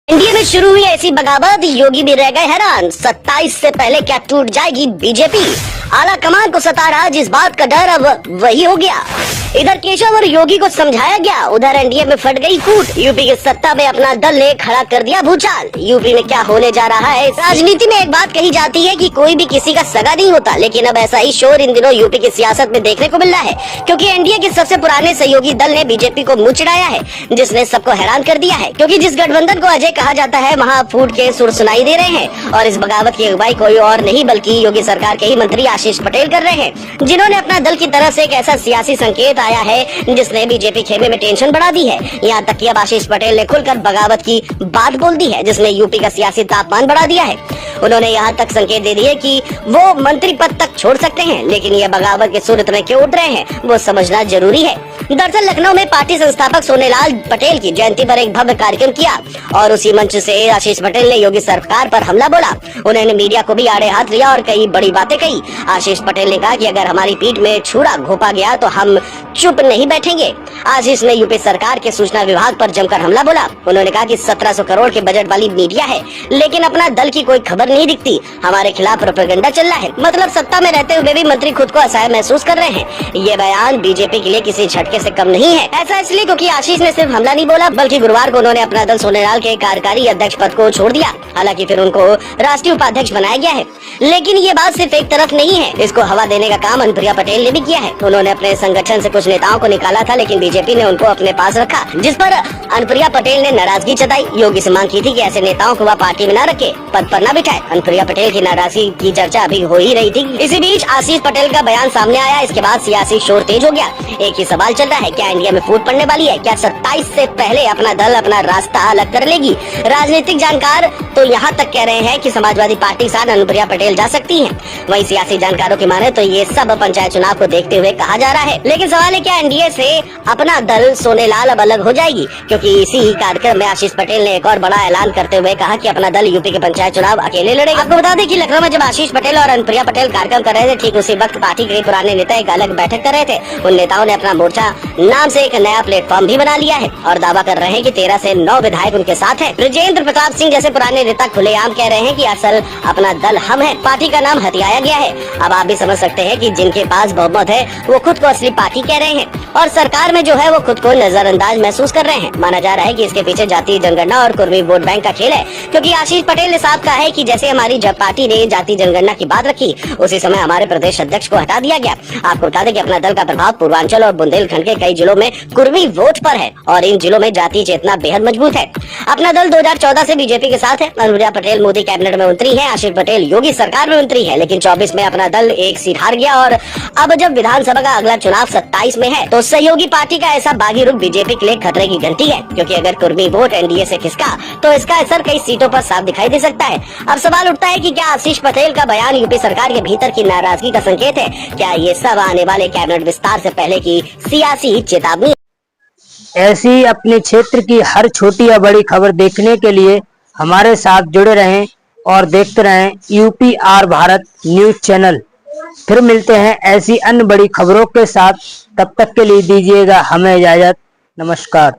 India में शुरू हुई ऐसी बगावत, योगी भी रह गए हैरान। 27 से पहले क्या टूट जाएगी बीजेपी? आला कमान को सता रहा जिस बात का डर अब वही हो गया। इधर केशव और योगी को समझाया गया, उधर एनडीए में फट गई फूट। यूपी की सत्ता में अपना दल ने खड़ा कर दिया भूचाल। यूपी में क्या होने जा रहा है? राजनीति में एक बात कही जाती है कि कोई भी किसी का सगा नहीं होता, लेकिन अब ऐसा ही शोर इन दिनों यूपी की सियासत में देखने को मिल रहा है, क्योंकि एनडीए के सबसे पुराने सहयोगी दल ने बीजेपी को मुंह चिढ़ाया है, जिसने सबको हैरान कर दिया है। क्योंकि जिस गठबंधन को अजय कहा जाता है, वहाँ फूट के सुर सुनाई दे रहे हैं। और इस बगावत की अगुवाई कोई और नहीं बल्कि योगी सरकार के ही मंत्री आशीष पटेल कर रहे हैं, जिन्होंने अपना दल की तरफ से एक ऐसा सियासी संकेत आया है जिसने बीजेपी खेमे में टेंशन बढ़ा दी है। यहाँ तक कि अब आशीष पटेल ने खुलकर बगावत की बात बोल दी है, जिसने यूपी का सियासी तापमान बढ़ा दिया है। उन्होंने यहाँ तक संकेत दे दिए कि वो मंत्री पद तक छोड़ सकते हैं, लेकिन ये बगावत के सुर इतने क्यों उठ रहे हैं वो समझना जरूरी है। दरअसल लखनऊ में पार्टी संस्थापक सोनेलाल पटेल की जयंती पर एक भव्य कार्यक्रम किया और उसी मंच से आशीष पटेल ने योगी सरकार पर हमला बोला। उन्होंने मीडिया को भी आड़े हाथ लिया और कई बड़ी बातें कही। आशीष पटेल ने कहा कि अगर हमारी पीठ में छुरा घोंपा गया तो हम चुप नहीं बैठेंगे। आशीष ने यूपी सरकार के सूचना विभाग पर जमकर हमला बोला। उन्होंने कहा कि 1700 करोड़ के बजट वाली मीडिया है, लेकिन अपना दल की कोई खबर नहीं दिखती। हमारे खिलाफ प्रोपेगेंडा चल रहा है, मतलब सत्ता में रहते हुए भी मंत्री खुद को असहाय महसूस कर रहे हैं। ये बयान बीजेपी के लिए किसी झटके से कम नहीं है। ऐसा इसलिए क्योंकि आशीष ने सिर्फ हमला नहीं बोला, बल्कि गुरुवार को उन्होंने अपना दल सोनेलाल के कार्यकारी अध्यक्ष पद को छोड़ दिया। हालांकि फिर उनको राष्ट्रीय उपाध्यक्ष बनाया गया है, लेकिन ये बात सिर्फ एक तरफ नहीं है। इसको हवा देने का काम अनुप्रिया पटेल ने भी किया है। उन्होंने अपने संगठन से कुछ नेताओं को निकाला था, लेकिन बीजेपी ने उनको अपने पास रखा, जिस पर अनुप्रिया पटेल ने नाराजगी जताई। योगी से मांग की थी कि ऐसे नेताओं को वह पार्टी में न रखे, पद पर न बिठाए। अनुप्रिया पटेल की नाराजगी की चर्चा अभी हो ही रही थी। इसी बीच आशीष पटेल का बयान सामने आया। इसके बाद सियासी शोर तेज हो गया। एक ही सवाल चल रहा है, क्या इंडिया में फूट पड़ने वाली है? क्या 27 से पहले अपना दल अपना रास्ता अलग कर लेगी? राजनीतिक जानकार तो यहाँ तक कह रहे हैं कि समाजवादी पार्टी के साथ अनुप्रिया पटेल जा सकती हैं। वहीं सियासी जानकारों की माने तो ये सब पंचायत चुनाव को देखते हुए कहा जा रहा है। लेकिन सवाल है, क्या एनडीए से अपना दल सोनेलाल अब अलग हो जाएगी? क्योंकि इसी कार्यक्रम में आशीष पटेल ने एक और बड़ा ऐलान करते हुए कहा कि अपना दल यूपी के पंचायत चुनाव अकेले लड़ेगा। आपको बता दें कि लखनऊ में जब आशीष पटेल और अनुप्रिया पटेल कार्यक्रम कर रहे थे, ठीक उसी वक्त पार्टी के पुराने नेता एक अलग बैठक कर रहे थे। उन नेताओं ने अपना मोर्चा नाम से एक नया प्लेटफॉर्म भी बना लिया है और दावा कर रहे हैं कि 13 से 9 विधायक उनके साथ हैं। ब्रजेंद्र प्रताप सिंह जैसे पुराने नेता खुलेआम कह रहे हैं कि असल अपना दल हम है, पार्टी का नाम हथियाया गया है। अब आप भी समझ सकते हैं कि जिनके पास बहुमत है वो खुद को असली पार्टी कह रहे हैं और सरकार में जो है वो खुद को नजरअंदाज महसूस कर रहे हैं। माना जा रहा है कि इसके पीछे जातीय जनगणना और कुर्मी वोट बैंक का खेल है, क्योंकि आशीष पटेल ने साफ कहा है कि जैसे हमारी जब पार्टी ने जातीय जनगणना की बात रखी, उसी समय हमारे प्रदेश अध्यक्ष को हटा दिया गया। आपको बता दें कि अपना दल का प्रभाव पूर्वांचल और बुंदेलखंड के कई जिलों में कुर्मी वोट पर है और इन जिलों में जातीय चेतना बेहद मजबूत है। अपना दल 2014 से बीजेपी के साथ है। अनुप्रिया पटेल मोदी कैबिनेट में मंत्री है, आशीष पटेल योगी सरकार में मंत्री है, लेकिन 24 में अपना दल एक सीट हार गया और अब जब विधानसभा का अगला चुनाव 27 में है तो सहयोगी पार्टी का ऐसा बागी रुख बीजेपी के लिए खतरे की घंटी है, क्योंकि अगर कुर्मी वोट एनडीए से खिसका तो इसका असर कई सीटों पर साफ दिखाई दे सकता है। अब सवाल उठता है कि क्या आशीष पटेल का बयान यूपी सरकार के भीतर की नाराजगी का संकेत है? क्या ये सब आने वाले कैबिनेट विस्तार से पहले की सियासी चेतावनी? ऐसी अपने क्षेत्र की हर छोटी या बड़ी खबर देखने के लिए हमारे साथ जुड़े रहें और देखते रहें UPR भारत न्यूज चैनल। फिर मिलते हैं ऐसी अन्य बड़ी खबरों के साथ, तब तक के लिए दीजिएगा हमें इजाजत। नमस्कार।